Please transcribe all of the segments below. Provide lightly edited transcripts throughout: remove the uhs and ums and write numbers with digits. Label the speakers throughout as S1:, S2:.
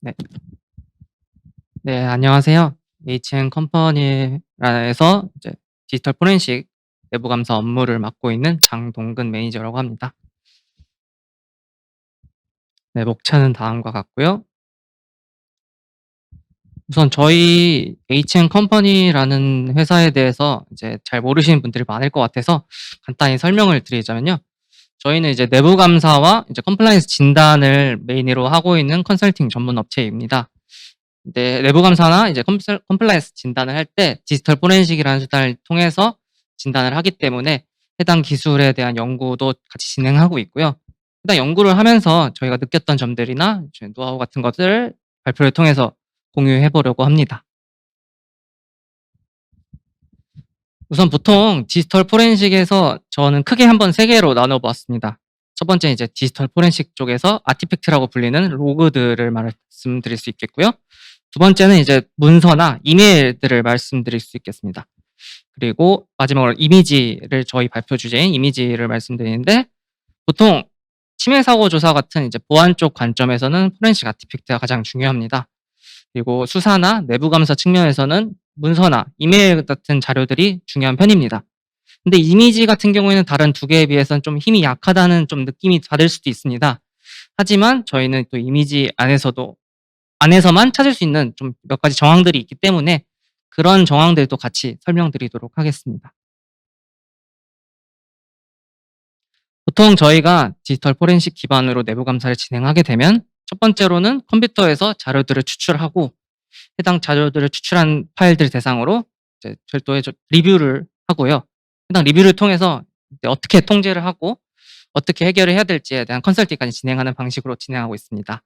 S1: 네. 네, 안녕하세요. HN 컴퍼니에서 이제 디지털 포렌식 내부 감사 업무를 맡고 있는 장동근 매니저라고 합니다. 네, 목차는 다음과 같고요. 우선 저희 HN 컴퍼니라는 회사에 대해서 이제 잘 모르시는 분들이 많을 것 같아서 간단히 설명을 드리자면요. 저희는 이제 내부 감사와 이제 컴플라이언스 진단을 메인으로 하고 있는 컨설팅 전문 업체입니다. 네, 내부 감사나 이제 컴플라이언스 진단을 할 때 디지털 포렌식이라는 수단을 통해서 진단을 하기 때문에 해당 기술에 대한 연구도 같이 진행하고 있고요. 해당 연구를 하면서 저희가 느꼈던 점들이나 노하우 같은 것들을 발표를 통해서 공유해 보려고 합니다. 우선 보통 디지털 포렌식에서 저는 크게 한번 세 개로 나눠 보았습니다. 첫 번째 이제 디지털 포렌식 쪽에서 아티팩트라고 불리는 로그들을 말씀드릴 수 있겠고요. 두 번째는 이제 문서나 이메일들을 말씀드릴 수 있겠습니다. 그리고 마지막으로 이미지를 저희 발표 주제인 이미지를 말씀드리는데 보통 침해 사고 조사 같은 이제 보안 쪽 관점에서는 포렌식 아티팩트가 가장 중요합니다. 그리고 수사나 내부 감사 측면에서는 문서나 이메일 같은 자료들이 중요한 편입니다. 근데 이미지 같은 경우에는 다른 두 개에 비해서는 좀 힘이 약하다는 좀 느낌이 받을 수도 있습니다. 하지만 저희는 또 이미지 안에서만 찾을 수 있는 좀 몇 가지 정황들이 있기 때문에 그런 정황들도 같이 설명드리도록 하겠습니다. 보통 저희가 디지털 포렌식 기반으로 내부 감사를 진행하게 되면 첫 번째로는 컴퓨터에서 자료들을 추출하고 해당 자료들을 추출한 파일들 대상으로 이제 별도의 리뷰를 하고요. 해당 리뷰를 통해서 이제 어떻게 통제를 하고 어떻게 해결을 해야 될지에 대한 컨설팅까지 진행하는 방식으로 진행하고 있습니다.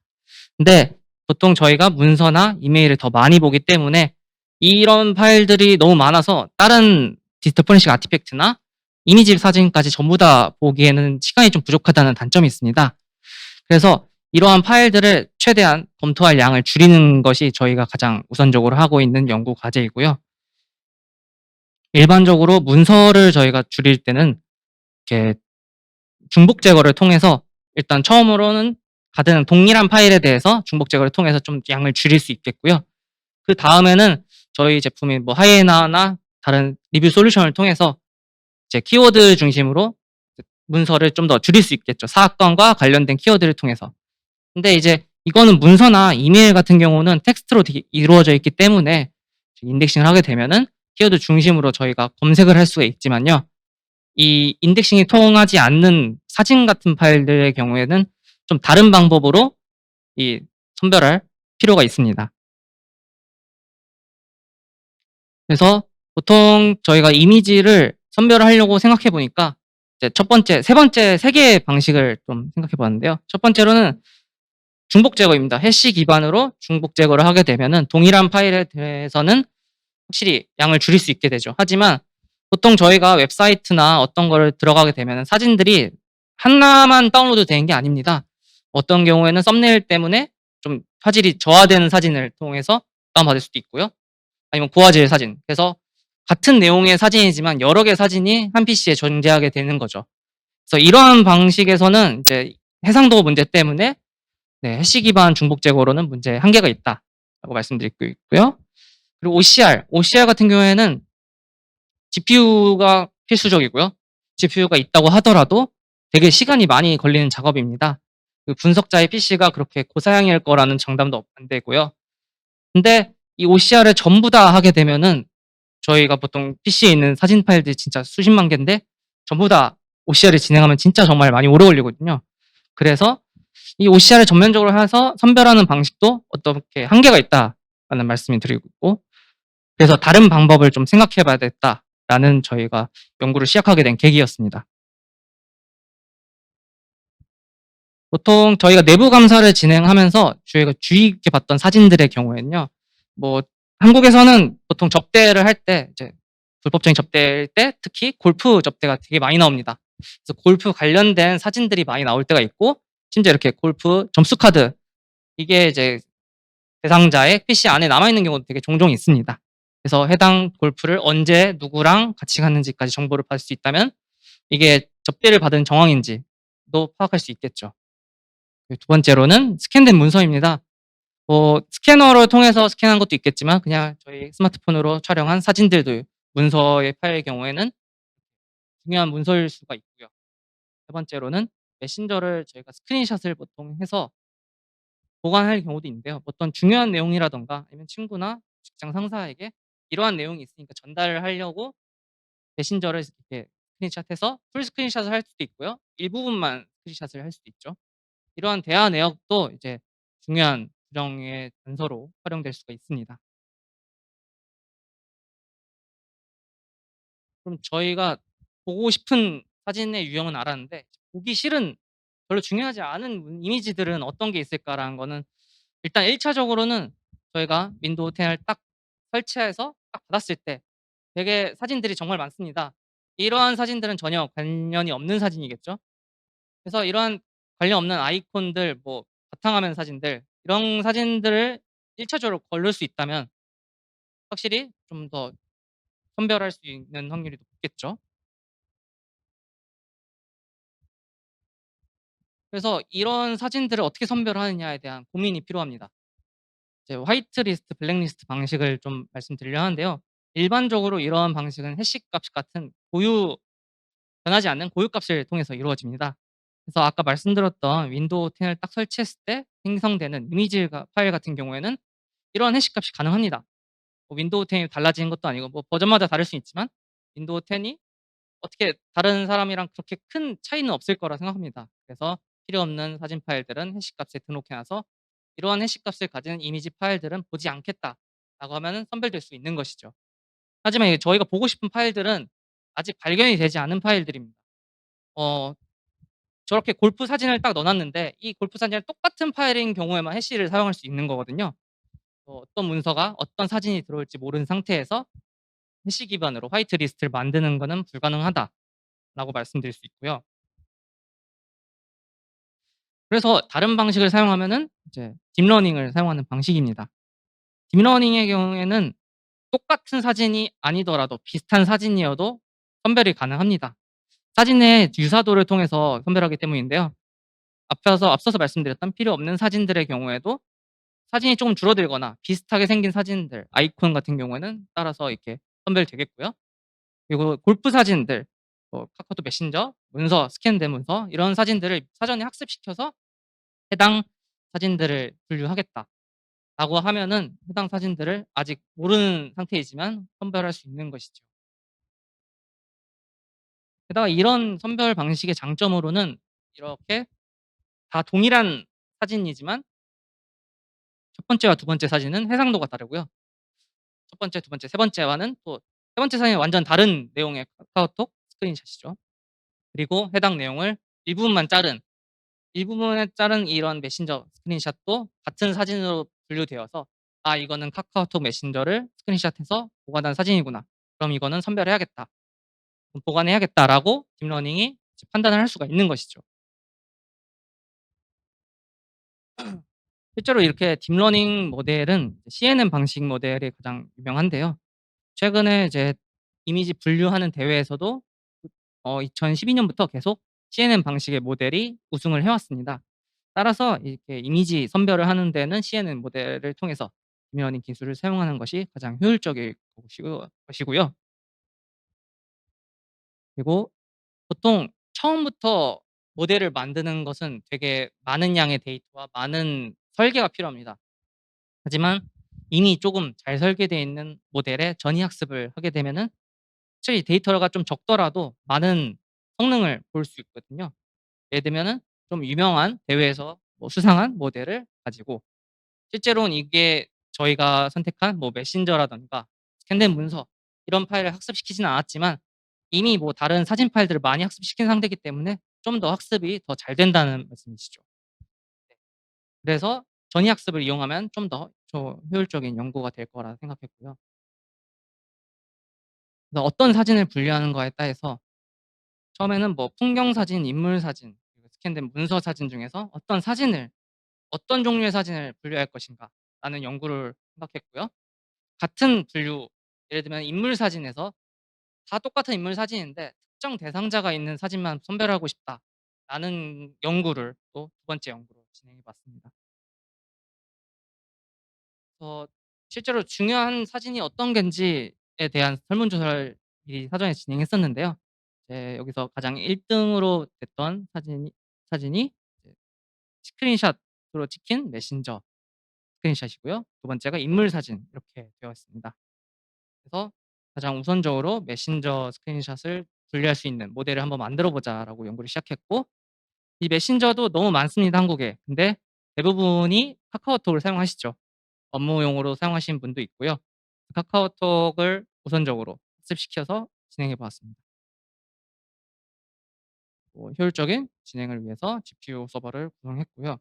S1: 근데 보통 저희가 문서나 이메일을 더 많이 보기 때문에 이런 파일들이 너무 많아서 다른 디지털 포렌식 아티팩트나 이미지 사진까지 전부 다 보기에는 시간이 좀 부족하다는 단점이 있습니다. 그래서 이러한 파일들을 최대한 검토할 양을 줄이는 것이 저희가 가장 우선적으로 하고 있는 연구 과제이고요. 일반적으로 문서를 저희가 줄일 때는 이렇게 중복 제거를 통해서 일단 처음으로는 같은 동일한 파일에 대해서 중복 제거를 통해서 좀 양을 줄일 수 있겠고요. 그 다음에는 저희 제품인 뭐 하이에나나 다른 리뷰 솔루션을 통해서 이제 키워드 중심으로 문서를 좀 더 줄일 수 있겠죠. 사건과 관련된 키워드를 통해서. 근데 이제 이거는 문서나 이메일 같은 경우는 텍스트로 이루어져 있기 때문에 인덱싱을 하게 되면은 키워드 중심으로 저희가 검색을 할 수가 있지만요. 이 인덱싱이 통하지 않는 사진 같은 파일들의 경우에는 좀 다른 방법으로 이 선별할 필요가 있습니다. 그래서 보통 저희가 이미지를 선별하려고 생각해 보니까 이제 첫 번째, 세 번째 세 개의 방식을 좀 생각해 봤는데요. 첫 번째로는 중복 제거입니다. 해시 기반으로 중복 제거를 하게 되면은 동일한 파일에 대해서는 확실히 양을 줄일 수 있게 되죠. 하지만 보통 저희가 웹사이트나 어떤 거를 들어가게 되면은 사진들이 하나만 다운로드 되는 게 아닙니다. 어떤 경우에는 썸네일 때문에 좀 화질이 저하되는 사진을 통해서 다운받을 수도 있고요. 아니면 고화질 사진. 그래서 같은 내용의 사진이지만 여러 개의 사진이 한 PC에 존재하게 되는 거죠. 그래서 이러한 방식에서는 이제 해상도 문제 때문에 네, 해시 기반 중복 제거로는 문제 한계가 있다라고 말씀드리고 있고요. 그리고 OCR 같은 경우에는 GPU가 필수적이고요. GPU가 있다고 하더라도 되게 시간이 많이 걸리는 작업입니다. 그 분석자의 PC가 그렇게 고사양일 거라는 장담도 안 되고요. 근데 이 OCR을 전부 다 하게 되면은 저희가 보통 PC에 있는 사진 파일들이 진짜 수십만 개인데 전부 다 OCR을 진행하면 진짜 정말 많이 오래 걸리거든요. 그래서 이 OCR을 전면적으로 해서 선별하는 방식도 어떻게 한계가 있다라는 말씀을 드리고 있고 그래서 다른 방법을 좀 생각해 봐야 겠다라는 저희가 연구를 시작하게 된 계기였습니다. 보통 저희가 내부 감사를 진행하면서 저희가 주의 깊게 봤던 사진들의 경우에는요. 뭐 한국에서는 보통 접대를 할 때 이제 불법적인 접대일 때 특히 골프 접대가 되게 많이 나옵니다. 그래서 골프 관련된 사진들이 많이 나올 때가 있고 심지어 이렇게 골프 점수 카드 이게 이제 대상자의 PC 안에 남아 있는 경우도 되게 종종 있습니다. 그래서 해당 골프를 언제 누구랑 같이 갔는지까지 정보를 받을 수 있다면 이게 접대를 받은 정황인지도 파악할 수 있겠죠. 두 번째로는 스캔된 문서입니다. 스캐너를 통해서 스캔한 것도 있겠지만 그냥 저희 스마트폰으로 촬영한 사진들도 문서의 파일의 경우에는 중요한 문서일 수가 있고요. 세 번째로는 메신저를 저희가 스크린샷을 보통 해서 보관할 경우도 있는데요. 어떤 중요한 내용이라든가 아니면 친구나 직장 상사에게 이러한 내용이 있으니까 전달을 하려고 메신저를 이렇게 스크린샷해서 풀 스크린샷을 할 수도 있고요. 일부분만 스크린샷을 할 수도 있죠. 이러한 대화 내역도 이제 중요한 구정의 단서로 활용될 수가 있습니다. 그럼 저희가 보고 싶은 사진의 유형은 알았는데 보기 싫은 별로 중요하지 않은 이미지들은 어떤 게 있을까라는 거는 일단 1 차적으로는 저희가 윈도우 10을 딱 설치해서 딱 받았을 때 되게 사진들이 정말 많습니다. 이러한 사진들은 전혀 관련이 없는 사진이겠죠. 그래서 이러한 관련 없는 아이콘들 뭐 바탕화면 사진들 이런 사진들을 1 차적으로 고를 수 있다면 확실히 좀 더 선별할 수 있는 확률이 높겠죠. 그래서 이런 사진들을 어떻게 선별하느냐에 대한 고민이 필요합니다. 이제 화이트 리스트, 블랙 리스트 방식을 좀 말씀드리려 하는데요. 일반적으로 이러한 방식은 해시 값 같은 변하지 않는 고유 값을 통해서 이루어집니다. 그래서 아까 말씀드렸던 윈도우 10을 딱 설치했을 때 생성되는 이미지 파일 같은 경우에는 이런 해시 값이 가능합니다. 뭐 윈도우 10이 달라지는 것도 아니고 뭐 버전마다 다를 수는 있지만 윈도우 10이 어떻게 다른 사람이랑 그렇게 큰 차이는 없을 거라 생각합니다. 그래서 필요 없는 사진 파일들은 해시 값에 등록해 놔서 이러한 해시 값을 가진 이미지 파일들은 보지 않겠다라고 하면은 선별될 수 있는 것이죠. 하지만 이게 저희가 보고 싶은 파일들은 아직 발견이 되지 않은 파일들입니다. 어 저렇게 골프 사진을 딱 넣어 놨는데 이 골프 사진이랑 똑같은 파일인 경우에만 해시를 사용할 수 있는 거거든요. 어떤 문서가 어떤 사진이 들어올지 모르는 상태에서 해시 기반으로 화이트 리스트를 만드는 거는 불가능하다라고 말씀드릴 수 있고요. 그래서 다른 방식을 사용하면은 이제 딥러닝을 사용하는 방식입니다. 딥러닝의 경우에는 똑같은 사진이 아니더라도 비슷한 사진이어도 선별이 가능합니다. 사진의 유사도를 통해서 선별하기 때문인데요. 앞서서 말씀드렸던 필요 없는 사진들의 경우에도 사진이 조금 줄어들거나 비슷하게 생긴 사진들, 아이콘 같은 경우에는 따라서 이렇게 선별되겠고요. 그리고 골프 사진들, 뭐 카카오톡 메신저, 문서, 스캔된 문서 이런 사진들을 사전에 학습시켜서 해당 사진들을 분류하겠다라고 하면은 해당 사진들을 아직 모르는 상태이지만 선별할 수 있는 것이죠. 게다가 이런 선별 방식의 장점으로는 이렇게 다 동일한 사진이지만 첫 번째와 두 번째 사진은 해상도가 다르고요. 첫 번째, 두 번째, 세 번째와는 또 세 번째 사진은 완전 다른 내용의 카카오톡 스크린샷이죠. 그리고 해당 내용을 일부분에 자른 이런 메신저 스크린샷도 같은 사진으로 분류되어서 '아 이거는 카카오톡 메신저를 스크린샷해서 보관한 사진이구나. 그럼 이거는 선별해야겠다. 그럼 보관해야겠다.'라고 딥러닝이 이제 판단을 할 수가 있는 것이죠. 실제로 이렇게 딥러닝 모델은 CNN 방식 모델이 가장 유명한데요. 최근에 이제 이미지 분류하는 대회에서도 2012 년부터 계속 CNN 방식의 모델이 우승을 해 왔습니다. 따라서 이렇게 이미지 선별을 하는 데는 CNN 모델을 통해서 딥러닝 기술을 사용하는 것이 가장 효율적일 것이고요. 그리고 보통 처음부터 모델을 만드는 것은 되게 많은 양의 데이터와 많은 설계가 필요합니다. 하지만 이미 조금 잘 설계되어 있는 모델에 전위 학습을 하게 되면은 확실히 데이터가 좀 적더라도 많은 성능을 볼 수 있거든요. 예를 들면은 좀 유명한 대회에서 뭐 수상한 모델을 가지고 실제로는 이게 저희가 선택한 뭐 메신저라든가 스캔된 문서 이런 파일을 학습시키지는 않았지만 이미 뭐 다른 사진 파일들을 많이 학습시킨 상태이기 때문에 좀 더 학습이 더 잘 된다는 말씀이시죠. 네. 그래서 전위 학습을 이용하면 좀 더 효율적인 연구가 될 거라 생각했고요. 그래서 어떤 사진을 분류하는 거에 따라서 처음에는 뭐 풍경 사진, 인물 사진, 그리고 스캔된 문서 사진 중에서 어떤 종류의 사진을 분류할 것인가라는 연구를 생각했고요. 같은 분류, 예를 들면 인물 사진에서 다 똑같은 인물 사진인데 특정 대상자가 있는 사진만 선별하고 싶다라는 연구를 또 두 번째 연구로 진행해 봤습니다. 그래서 실제로 중요한 사진이 어떤 겐지에 대한 설문조사를 미리 사전에 진행했었는데요. 이제 여기서 가장 1 등으로 됐던 사진이 이제 스크린샷으로 찍힌 메신저 스크린샷이고요. 두 번째가 인물 사진 이렇게 되어 있습니다. 그래서 가장 우선적으로 메신저 스크린샷을 분리할 수 있는 모델을 한번 만들어 보자라고 연구를 시작했고, 이 메신저도 너무 많습니다, 한국에. 근데 대부분이 카카오톡을 사용하시죠. 업무용으로 사용하시는 분도 있고요. 카카오톡을 우선적으로 학습시켜서 진행해 보았습니다. 효율적인 진행을 위해서 GPU 서버를 구성했고요.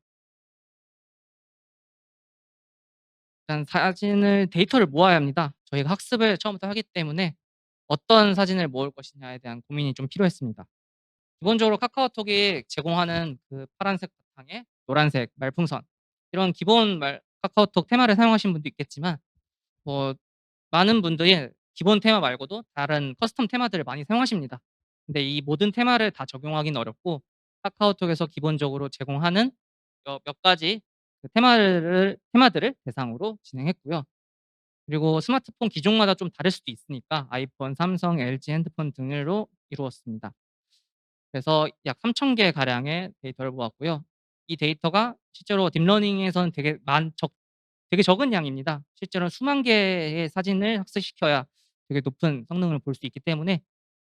S1: 일단 사진을 데이터를 모아야 합니다. 저희가 학습을 처음부터 하기 때문에 어떤 사진을 모을 것이냐에 대한 고민이 좀 필요했습니다. 기본적으로 카카오톡이 제공하는 그 파란색 바탕에 노란색 말풍선, 이런 기본 카카오톡 테마를 사용하시는 분도 있겠지만, 뭐 많은 분들이 기본 테마 말고도 다른 커스텀 테마들을 많이 사용하십니다. 근데 이 모든 테마를 다 적용하기는 어렵고, 카카오톡에서 기본적으로 제공하는 몇 가지 그 테마들을 대상으로 진행했고요. 그리고 스마트폰 기종마다 좀 다를 수도 있으니까 아이폰, 삼성, LG 핸드폰 등으로 이루었습니다. 그래서 약 3,000개 가량의 데이터를 모았고요. 이 데이터가 실제로 딥러닝에서는 되게 적은 양입니다. 실제로는 수만 개의 사진을 학습시켜야 되게 높은 성능을 볼 수 있기 때문에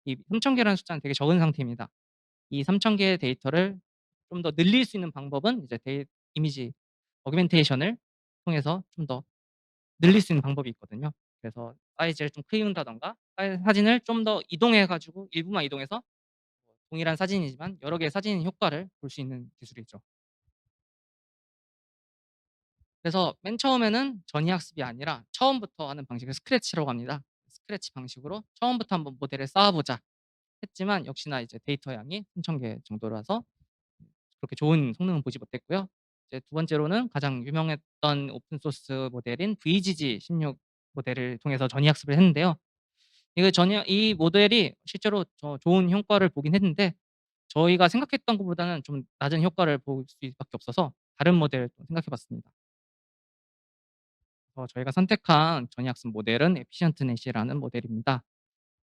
S1: 이 3,000 개라는 숫자는 되게 적은 상태입니다. 이 3,000 개의 데이터를 좀 더 늘릴 수 있는 방법은 이제 이미지 어그멘테이션을 통해서 좀 더 늘릴 수 있는 방법이 있거든요. 그래서 사이즈를 좀 키운다든가 사진을 좀 더 이동해 가지고 일부만 이동해서 동일한 사진이지만 여러 개의 사진 효과를 볼 수 있는 기술이죠. 그래서 맨 처음에는 전이학습이 아니라 처음부터 하는 방식을 스크래치라고 합니다. 스크래치 방식으로 처음부터 한번 모델을 쌓아 보자 했지만, 역시나 이제 데이터 양이 3,000개 정도라서 그렇게 좋은 성능은 보지 못했고요. 이제 두 번째로는 가장 유명했던 오픈 소스 모델인 VGG16 모델을 통해서 전이학습을 했는데요. 이 모델이 실제로 좋은 효과를 보긴 했는데, 저희가 생각했던 것보다는 좀 낮은 효과를 볼 수밖에 없어서 다른 모델을 또 생각해 봤습니다. 저희가 선택한 전이학습 모델은 에피션트넷이라는 모델입니다.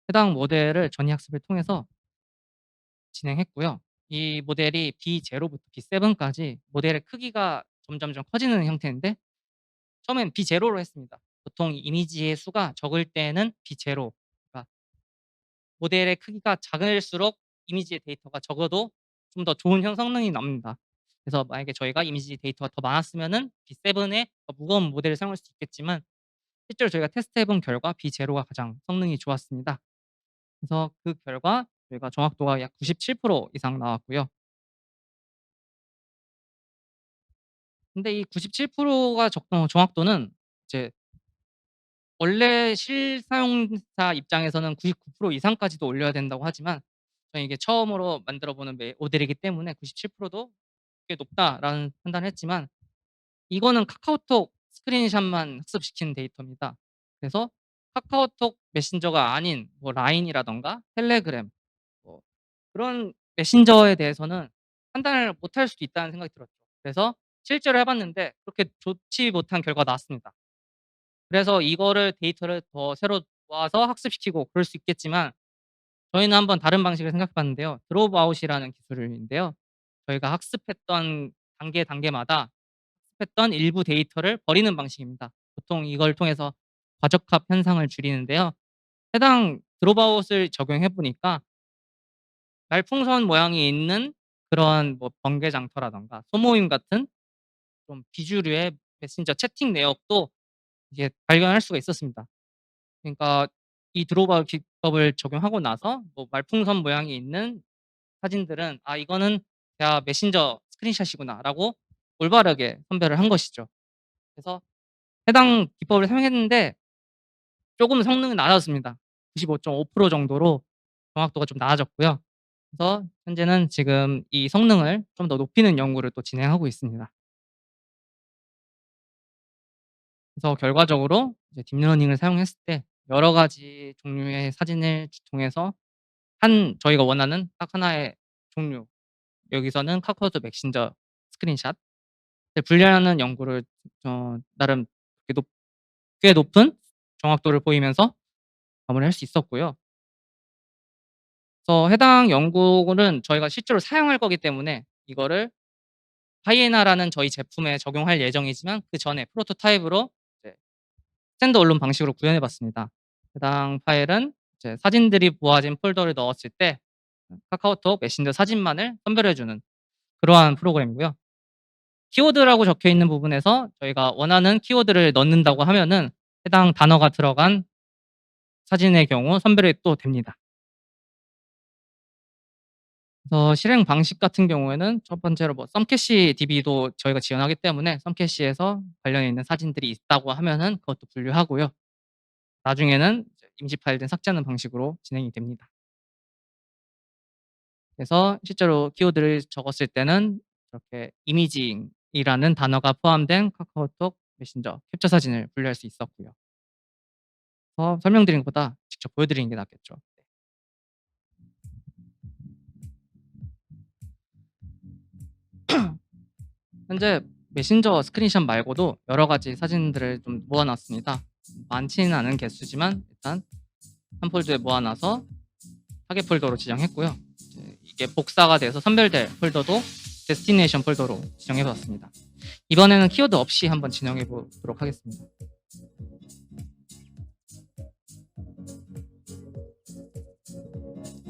S1: 해당 모델을 전이학습을 통해서 진행했고요. 이 모델이 B0부터 B7까지 모델의 크기가 점점점 커지는 형태인데, 처음엔 B0로 했습니다. 보통 이미지의 수가 적을 때는 B0, 그러니까 모델의 크기가 작을수록 이미지의 데이터가 적어도 좀 더 좋은 성능이 납니다. 그래서 만약에 저희가 이미지 데이터가 더 많았으면은 B7의 더 무거운 모델을 사용할 수 있겠지만, 실제로 저희가 테스트해 본 결과 B0가 가장 성능이 좋았습니다. 그래서 그 결과 저희가 정확도가 약 97% 이상 나왔고요. 근데 이 97%가 정확도는 이제 원래 실사용자 입장에서는 99% 이상까지도 올려야 된다고 하지만, 저는 이게 처음으로 만들어 보는 모델이기 때문에 97%도 꽤 높다라는 판단을 했지만, 이거는 카카오톡 스크린샷만 학습시킨 데이터입니다. 그래서 카카오톡 메신저가 아닌 뭐 라인이라든가 텔레그램, 뭐 그런 메신저에 대해서는 판단을 못할 수도 있다는 생각이 들었죠. 그래서 실제로 해 봤는데 그렇게 좋지 못한 결과가 나왔습니다. 그래서 이거를 데이터를 더 새로 모아서 학습시키고 그럴 수 있겠지만, 저희는 한번 다른 방식을 생각해 봤는데요. 드롭 아웃이라는 기술인데요. 저희가 학습했던 단계마다 학습했던 일부 데이터를 버리는 방식입니다. 보통 이걸 통해서 과적합 현상을 줄이는데요. 해당 드롭 아웃을 적용해 보니까 말풍선 모양이 있는 그런 뭐 번개장터라든가 소모임 같은 좀 비주류의 메신저 채팅 내역도 이게 발견할 수가 있었습니다. 그러니까 이 드롭아웃 기법을 적용하고 나서 뭐 말풍선 모양이 있는 사진들은 '아 이거는 대화 메신저 스크린샷이구나.'라고 올바르게 선별을 한 것이죠. 그래서 해당 기법을 사용했는데 쪼금 성능은 낮았습니다. 95.5% 정도로 정확도가 좀 낮아졌고요. 그래서 현재는 지금 이 성능을 좀 더 높이는 연구를 또 진행하고 있습니다. 그래서 결과적으로 이제 딥러닝을 사용했을 때 여러 가지 종류의 사진을 통해서 저희가 원하는 딱 하나의 종류, 여기서는 카카오톡 메신저 스크린샷을 분리하는 연구를 나름 꽤 높은 정확도를 보이면서 마무리할 수 있었고요. 그래서 해당 연구는 저희가 실제로 사용할 거기 때문에 이거를 하이에나라는 저희 제품에 적용할 예정이지만 그전에 프로토타입으로 이제 스탠드 언론 방식으로 구현해 봤습니다. 해당 파일은 이제 사진들이 모아진 폴더를 넣었을 때 카카오톡 메신저 사진만을 선별해 주는 그러한 프로그램이고요. 키워드라고 적혀 있는 부분에서 저희가 원하는 키워드를 넣는다고 하면은 해당 단어가 들어간 사진의 경우 선별이 또 됩니다. 그래서 실행 방식 같은 경우에는 첫 번째로 뭐 썸캐시 DB도 저희가 지원하기 때문에 썸캐시에서 관련이 있는 사진들이 있다고 하면은 그것도 분류하고요. 나중에는 이제 임시 파일 등 삭제하는 방식으로 진행이 됩니다. 그래서 실제로 키워드를 적었을 때는 이렇게 이미징이라는 단어가 포함된 카카오톡 메신저 캡처 사진을 분류할 수 있었고요. 더 설명드린 것보다 직접 보여드리는 게 낫겠죠. 현재 메신저 스크린샷 말고도 여러 가지 사진들을 좀 모아 놨습니다. 많지는 않은 개수지만 일단 한 폴더에 모아 놔서 타겟 폴더로 지정했고요. 이게 복사가 돼서 선별될 폴더도 데스티네이션 폴더로 지정해 봤습니다. 이번에는 키워드 없이 한번 진행해 보도록 하겠습니다.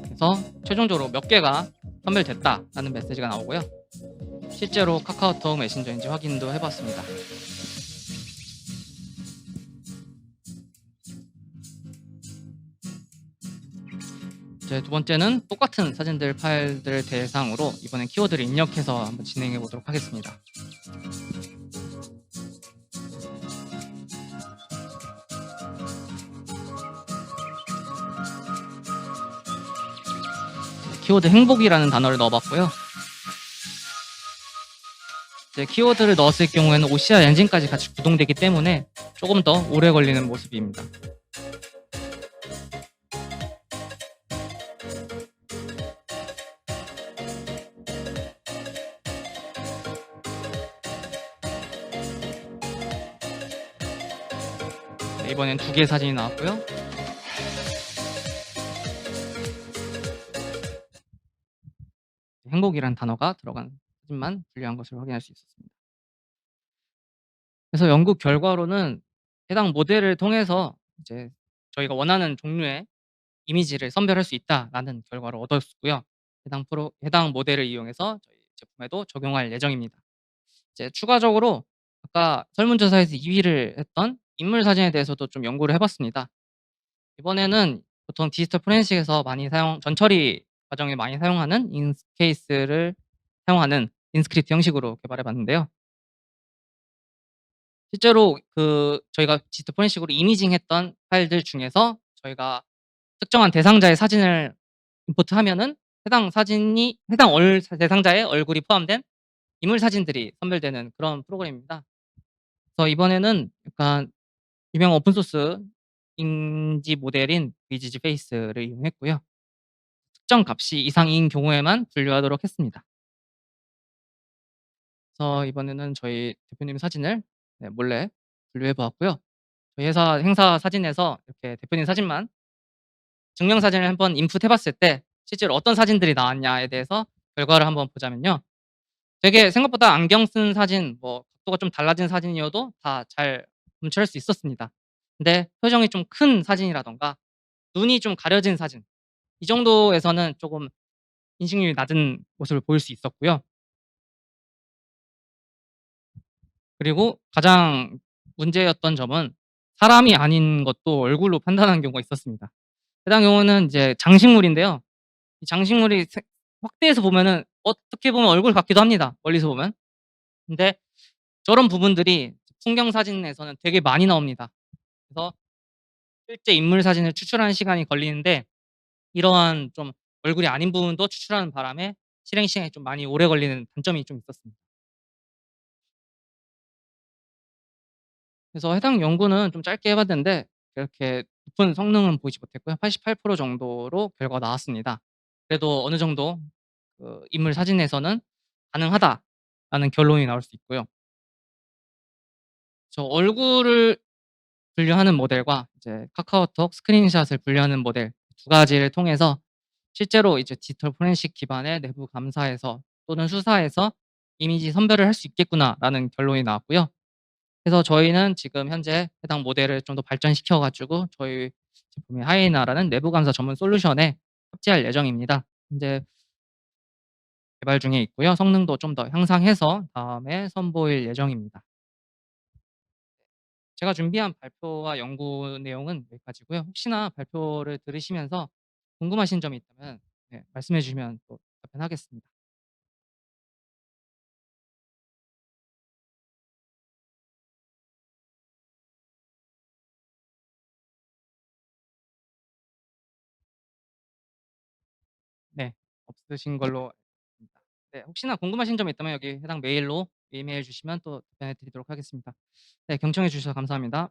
S1: 그래서 최종적으로 몇 개가 선별됐다라는 메시지가 나오고요. 실제로 카카오톡 메신저인지 확인도 해봤습니다. 이제 두 번째는 똑같은 사진들 파일들을 대상으로 이번엔 키워드를 입력해서 한번 진행해 보도록 하겠습니다. 키워드 행복이라는 단어를 넣어봤고요. 이제 키워드를 넣었을 경우에는 OCR 엔진까지 같이 구동되기 때문에 조금 더 오래 걸리는 모습입니다. 네, 이번엔 2개의 사진이 나왔고요. 행복이라는 단어가 들어간 사진만 분류한 것을 확인할 수 있었습니다. 그래서 연구 결과로는 해당 모델을 통해서 이제 저희가 원하는 종류의 이미지를 선별할 수 있다라는 결과를 얻었고요. 해당 모델을 이용해서 저희 제품에도 적용할 예정입니다. 이제 추가적으로 아까 설문조사에서 2위를 했던 인물 사진에 대해서도 좀 연구를 해봤습니다. 이번에는 보통 디지털 포렌식에서 많이 전처리 과정에 많이 사용하는 인스케이스를 사용하는 인스크립트 형식으로 개발해 봤는데요. 실제로 저희가 디지털 포렌식으로 이미징했던 파일들 중에서 저희가 특정한 대상자의 사진을 임포트하면은 해당 대상자의 얼굴이 포함된 인물 사진들이 선별되는 그런 프로그램입니다. 그래서 이번에는 약간 유명한 오픈 소스 인지 모델인 비지지 페이스를 이용했고요. 특정 값이 이상인 경우에만 분류하도록 했습니다. 그래서 이번에는 저희 대표님 사진을 몰래 분류해 보았고요. 저희 회사 행사 사진에서 이렇게 대표님 사진만 증명사진을 한번 인풋해 봤을 때 실제로 어떤 사진들이 나왔냐에 대해서 결과를 한번 보자면요. 되게 생각보다 안경 쓴 사진, 뭐 각도가 좀 달라진 사진이어도 다 잘 검출할 수 있었습니다. 근데 표정이 좀 큰 사진이라든가 눈이 좀 가려진 사진, 이 정도에서는 조금 인식률이 낮은 모습을 보일 수 있었고요. 그리고 가장 문제였던 점은 사람이 아닌 것도 얼굴로 판단하는 경우가 있었습니다. 해당 경우는 이제 장식물인데요. 이 장식물이 확대해서 보면은 어떻게 보면 얼굴 같기도 합니다, 멀리서 보면. 근데 저런 부분들이 풍경 사진에서는 되게 많이 나옵니다. 그래서 실제 인물 사진을 추출하는 시간이 걸리는데 이러한 좀 얼굴이 아닌 부분도 추출하는 바람에 실행 시간이 좀 많이 오래 걸리는 단점이 좀 있었습니다. 그래서 해당 연구는 좀 짧게 해 봤는데 그렇게 높은 성능은 보이지 못했고요. 88% 정도로 결과가 나왔습니다. 그래도 어느 정도 인물 사진에서는 가능하다라는 결론이 나올 수 있고요. 얼굴을 분류하는 모델과 이제 카카오톡 스크린샷을 분류하는 모델 두 가지를 통해서 실제로 이제 디지털 포렌식 기반의 내부 감사에서 또는 수사에서 '이미지 선별을 할 수 있겠구나.'라는 결론이 나왔고요. 그래서 저희는 지금 현재 해당 모델을 좀 더 발전시켜 가지고 저희 제품의 하이에나라는 내부 감사 전문 솔루션에 탑재할 예정입니다. 현재 개발 중에 있고요. 성능도 좀 더 향상해서 다음에 선보일 예정입니다. 제가 준비한 발표와 연구 내용은 여기까지고요. 혹시나 발표를 들으시면서 궁금하신 점이 있다면 네 말씀해 주시면 또 답변하겠습니다. 네. 없으신 걸로 알겠습니다. 네 혹시나 궁금하신 점이 있다면 여기 해당 메일로 이메일 주시면 또 답변해 드리도록 하겠습니다. 네 경청해 주셔서 감사합니다.